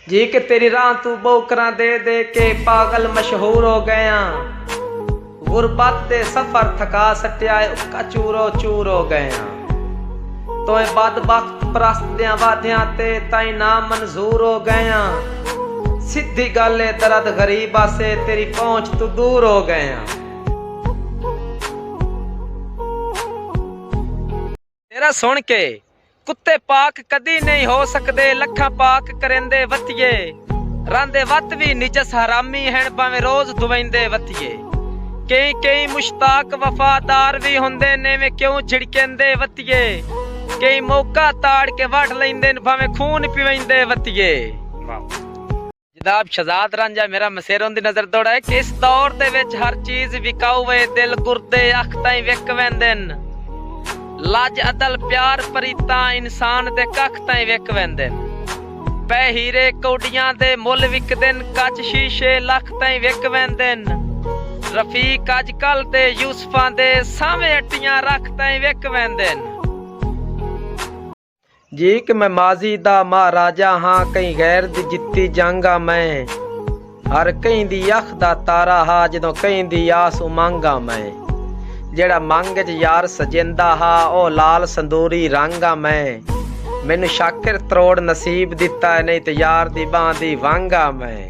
जी कि तेरी राह तू बोकरा दे दे के पागल मशहूर हो गया। गुरबत दे सफर थका सटिया उका चूरो चूर हो गया। तो बदबख्त परस्तियां वादियां ते ताई ना मंजूर हो गया। सीधी गल है दर्द गरीबा से तेरी पहुंच तू दूर हो गया। तेरा सुन के कुत्ते पाक कदी नहीं हो सकते लखा पाक करेंदे वतिये। रांदे वत भी निजस हरामी हैं भावें रोज दुवेंदे वतिये। कई कई मुश्ताक वफादार भी होंदे ने वे क्यों झिड़केंदे वतिये। कई मौका ताड़ के वठ लेंदे भावें खून पीवेंदे वतिये। जनाब शहजाद रांझा मेरा मसेरों दी नजर दौड़ा है कि इस दौर दे विच हर चीज विकाऊ वे दिल गुरदे अख ताईं विक वेंदन। लज अदल प्यार परीता इंसान दे कख ताईं विक वेंदे। पै हीरे कौडियां दे मुल विकदन कच शीशे लख ताईं विक वेंदे। रफीक अजकल दे यूसुफां दे सावे अट्टियां रख ताईं विक वेंदे। जी कि मैं माजी दा महाराजा हाँ कई गैर दी जित्ती जंगा मैं। हर कई दी अख दा तारा हा जदों कई दी आस उमंगा मैं। जेड़ा मंग च यार सजिंदा हा ओ लाल संदूरी रंगा मैं। मैनू शाकिर त्रोड़ नसीब दिता है नहीं तो यार दी बां दी वांगा मैं।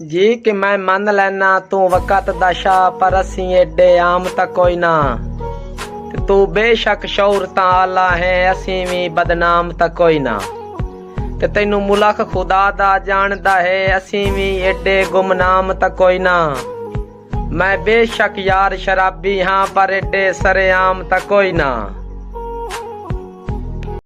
जी कि मैं मन लेना तू वक़्त दा शाह पर असी एडे आम ता कोई ना। तू बेशक शौर ता आला है असी भी बदनाम ता कोई ना। ते तैनू मुलक खुदा दा जानदा है असी भी एडे गुमनाम ता कोई ना। मैं बेशक यार शराबी हाँ पर एडे सरेआम ता कोई ना।